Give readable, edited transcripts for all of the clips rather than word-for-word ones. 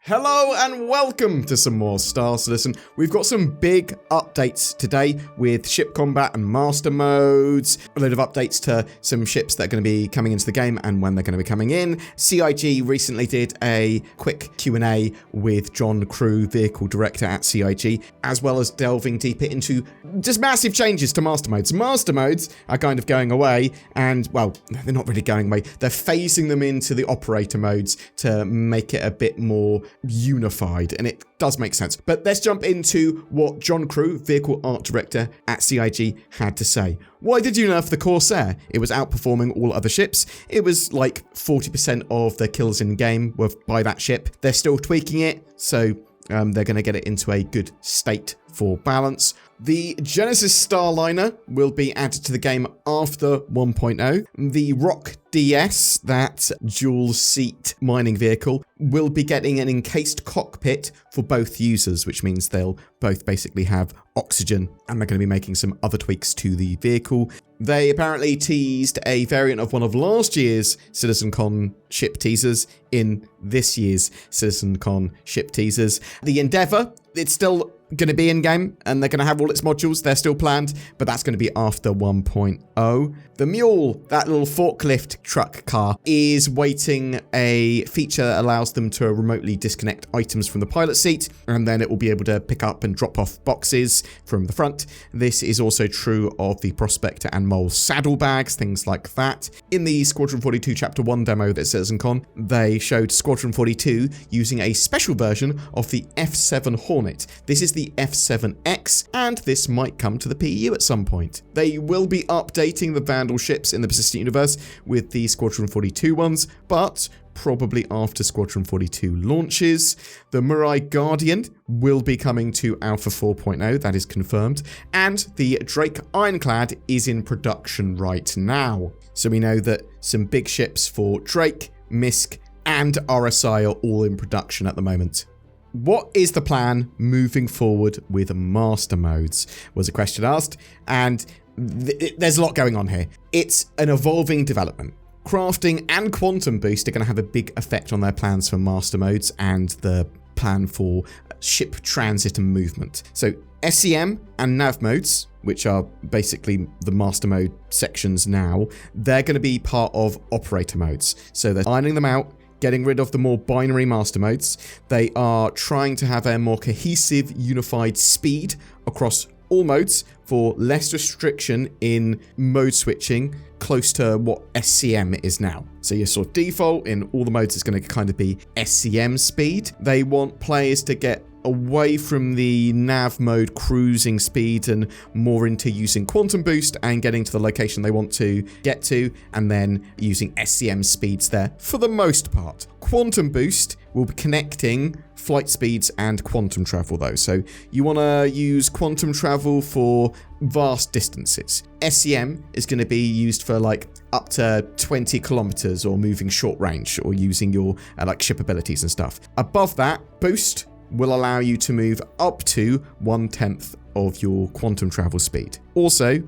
Hello and welcome to some more Star Citizen. We've got some big updates today with ship combat and master modes, a load of updates to some ships that are going to be coming into the game and when they're going to be coming in. CIG recently did a quick Q&A with John Crew, vehicle director at CIG, as well as delving deeper into just massive changes to master modes. Master modes are kind of going away and, well, they're not really going away. They're phasing them into the operator modes to make it a bit more unified, and it does make sense. But let's jump into what John Crew, vehicle art director at CIG, had to say. Why did you nerf the Corsair? It was outperforming all other ships. It was like 40% of the kills in game were by that ship. They're still tweaking it, so they're going to get it into a good state for balance. The Genesis Starliner will be added to the game after 1.0. The Rock DS, that dual-seat mining vehicle, will be getting an encased cockpit for both users, which means they'll both basically have oxygen, and they're going to be making some other tweaks to the vehicle. They apparently teased a variant of one of last year's CitizenCon ship teasers in this year's CitizenCon ship teasers. The Endeavour, it's still going to be in-game, and they're going to have all its modules. They're still planned, but that's going to be after 1.0. The Mule, that little forklift truck car, is waiting a feature that allows them to remotely disconnect items from the pilot seat, and then it will be able to pick up and drop off boxes from the front. This is also true of the Prospector and Mole saddlebags, things like that. In the Squadron 42 Chapter 1 demo that's CitizenCon, they showed Squadron 42 using a special version of the F7 Hornet. This is the F7X, and this might come to the PEU at some point. They will be updating the Vandal ships in the Persistent Universe with the Squadron 42 ones, but probably after Squadron 42 launches. The Mirai Guardian will be coming to Alpha 4.0, that is confirmed, and the Drake Ironclad is in production right now. So we know that some big ships for Drake, MISC, and RSI are all in production at the moment. What is the plan moving forward with master modes, was a question asked, and there's a lot going on here. It's an evolving development. Crafting and quantum boost are going to have a big effect on their plans for master modes and the plan for ship transit and movement. So SCM and nav modes, which are basically the master mode sections now, they're going to be part of operator modes. So they're ironing them out, getting rid of the more binary master modes. They are trying to have a more cohesive, unified speed across all modes for less restriction in mode switching, close to what SCM is now. So your sort of default in all the modes is going to kind of be SCM speed. They want players to get away from the nav mode cruising speed and more into using quantum boost and getting to the location they want to get to, and then using SCM speeds there for the most part. Quantum boost will be connecting flight speeds and quantum travel though. So you want to use quantum travel for vast distances. SCM is going to be used for like up to 20 kilometers or moving short range or using your like ship abilities and stuff. Above that, boost will allow you to move up to 1/10 of your quantum travel speed. Also,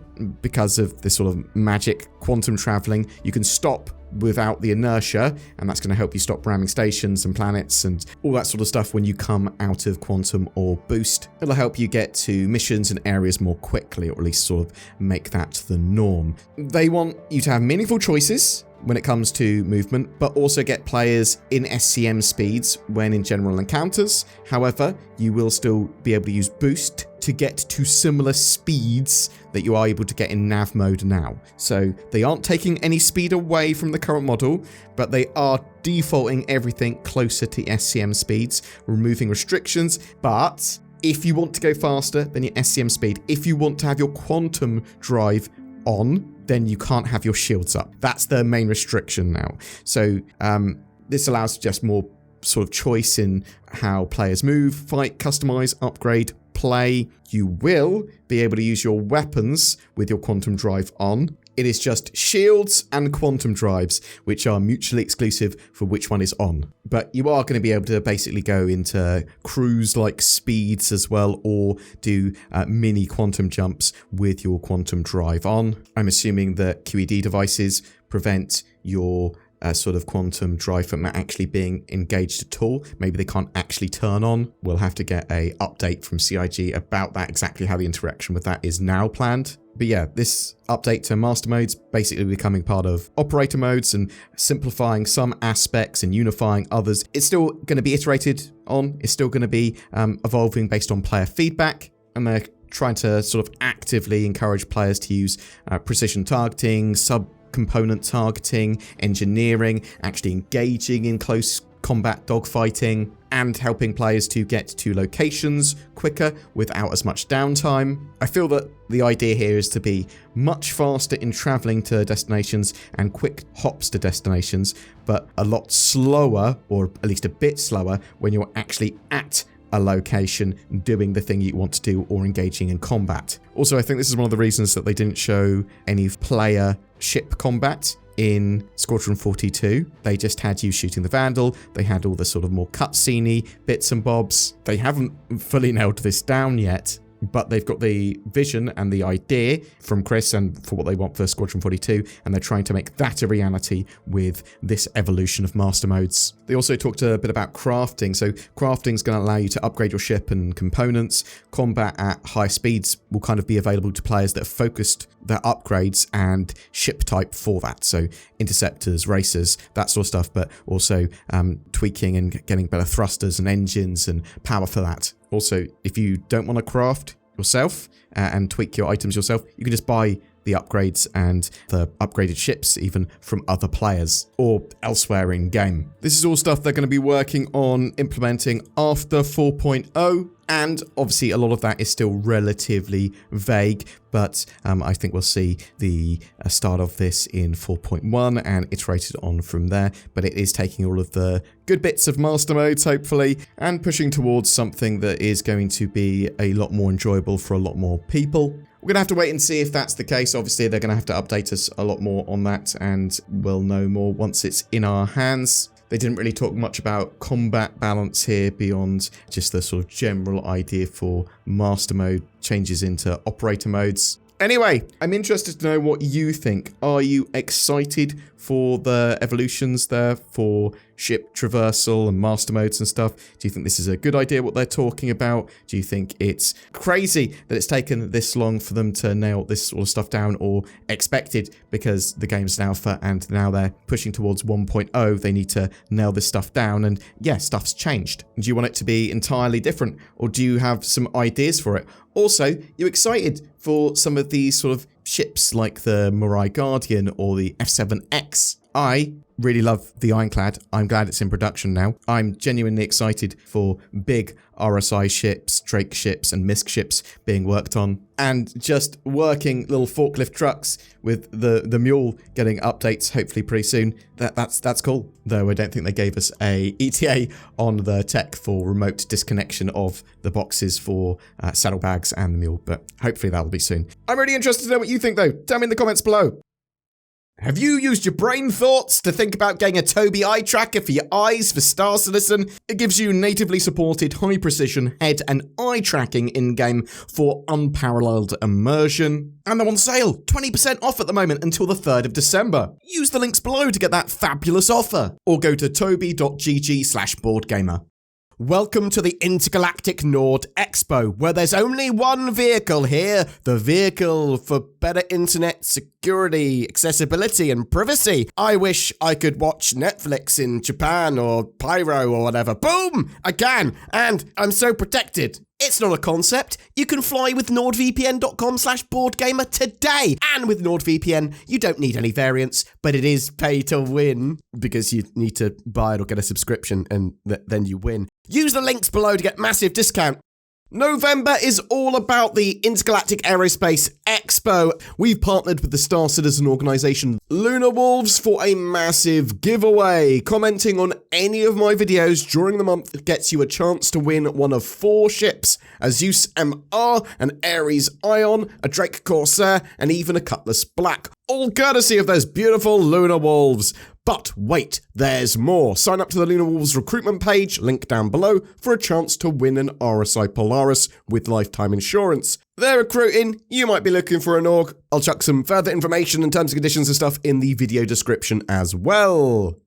because of this sort of magic quantum traveling, you can stop without the inertia, and that's going to help you stop ramming stations and planets and all that sort of stuff when you come out of quantum or boost. It'll help you get to missions and areas more quickly, or at least sort of make that the norm. They want you to have meaningful choices when it comes to movement, but also get players in SCM speeds when in general encounters. However, you will still be able to use boost to get to similar speeds that you are able to get in nav mode now. So they aren't taking any speed away from the current model, but they are defaulting everything closer to SCM speeds, removing restrictions. But if you want to go faster than your SCM speed, if you want to have your quantum drive on, then you can't have your shields up. That's the main restriction now. So this allows just more sort of choice in how players move, fight, customize, upgrade, play. You will be able to use your weapons with your quantum drive on. It is just shields and quantum drives, which are mutually exclusive for which one is on. But you are going to be able to basically go into cruise-like speeds as well, or do mini quantum jumps with your quantum drive on. I'm assuming that QED devices prevent your a sort of quantum drive from actually being engaged at all. Maybe they can't actually turn on. We'll have to get a update from CIG about that, exactly how the interaction with that is now planned. But yeah, this update to master modes basically becoming part of operator modes and simplifying some aspects and unifying others. It's still going to be iterated on. It's still going to be evolving based on player feedback. And they're trying to sort of actively encourage players to use precision targeting, sub-component targeting, engineering, actually engaging in close combat dogfighting, and helping players to get to locations quicker without as much downtime. I feel that the idea here is to be much faster in traveling to destinations and quick hops to destinations, but a lot slower, or at least a bit slower, when you're actually at a location doing the thing you want to do or engaging in combat. Also, I think this is one of the reasons that they didn't show any player ship combat in Squadron 42. They just had you shooting the Vandal. They had all the sort of more cutscene-y bits and bobs. They haven't fully nailed this down yet, but they've got the vision and the idea from Chris and for what they want for Squadron 42, and they're trying to make that a reality with this evolution of master modes. They also talked a bit about crafting. So crafting is going to allow you to upgrade your ship and components. Combat at high speeds will kind of be available to players that have focused their upgrades and ship type for that. So interceptors, racers, that sort of stuff, but also tweaking and getting better thrusters and engines and power for that. Also, if you don't want to craft yourself and tweak your items yourself, you can just buy the upgrades and the upgraded ships even from other players or elsewhere in game. This is all stuff they're going to be working on implementing after 4.0. And obviously a lot of that is still relatively vague, but I think we'll see the start of this in 4.1 and iterated on from there. But it is taking all of the good bits of master modes, hopefully, and pushing towards something that is going to be a lot more enjoyable for a lot more people. We're going to have to wait and see if that's the case. Obviously, they're going to have to update us a lot more on that, and we'll know more once it's in our hands. They didn't really talk much about combat balance here beyond just the sort of general idea for master mode changes into operator modes. Anyway, I'm interested to know what you think. Are you excited for the evolutions there for ship traversal and master modes and stuff? Do you think this is a good idea, what they're talking about? Do you think it's crazy that it's taken this long for them to nail this sort of stuff down, or expected because the game's an alpha and now they're pushing towards 1.0, they need to nail this stuff down, and yeah, stuff's changed. Do you want it to be entirely different, or do you have some ideas for it? Also, you excited for some of these sort of ships like the Lumberyard Guardian or the F7X? I really love the Ironclad. I'm glad it's in production now. I'm genuinely excited for big RSI ships, Drake ships, and MISC ships being worked on. And just working little forklift trucks with the Mule getting updates hopefully pretty soon. That's cool. Though I don't think they gave us a ETA on the tech for remote disconnection of the boxes for saddlebags and the Mule. But hopefully that'll be soon. I'm really interested to know what you think though. Tell me in the comments below. Have you used your brain thoughts to think about getting a Tobii eye tracker for your eyes for Star Citizen? It gives you natively supported high precision head and eye tracking in-game for unparalleled immersion. And they're on sale, 20% off at the moment until the 3rd of December. Use the links below to get that fabulous offer, or go to tobii.gg/BoredGamer. Welcome to the Intergalactic Nord Expo, where there's only one vehicle here, the vehicle for better internet security, accessibility, and privacy. I wish I could watch Netflix in Japan or Pyro or whatever. Boom! I can, and I'm so protected. It's not a concept. You can fly with nordvpn.com/BoredGamer today. And with NordVPN, you don't need any variants, but it is pay to win because you need to buy it or get a subscription and then you win. Use the links below to get massive discount. November is all about the Intergalactic Aerospace Expo. We've partnered with the Star Citizen organisation Lunar Wolves for a massive giveaway. Commenting on any of my videos during the month gets you a chance to win one of 4 ships: a Zeus MR, an Ares Ion, a Drake Corsair, and even a Cutlass Black. All courtesy of those beautiful Lunar Wolves. But wait, there's more. Sign up to the Lunar Wolves recruitment page, link down below, for a chance to win an RSI Polaris with lifetime insurance. they're recruiting. You might be looking for an org. I'll chuck some further information and terms and conditions and stuff in the video description as well.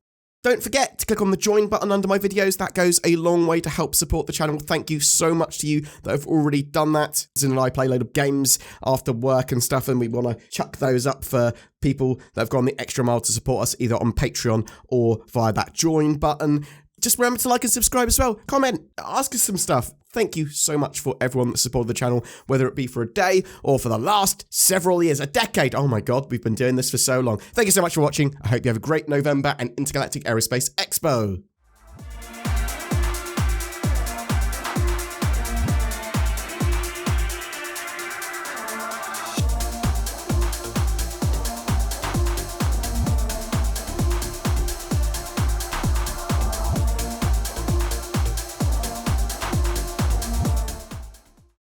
Don't forget to click on the join button under my videos. That goes a long way to help support the channel. Thank you so much to you that have already done that. Zin and I play a load of games after work and stuff, and we want to chuck those up for people that have gone the extra mile to support us either on Patreon or via that join button. Just remember to like and subscribe as well. Comment, ask us some stuff. Thank you so much for everyone that supported the channel, whether it be for a day or for the last several years, a decade. Oh my God, we've been doing this for so long. Thank you so much for watching. I hope you have a great November and Intergalactic Aerospace Expo.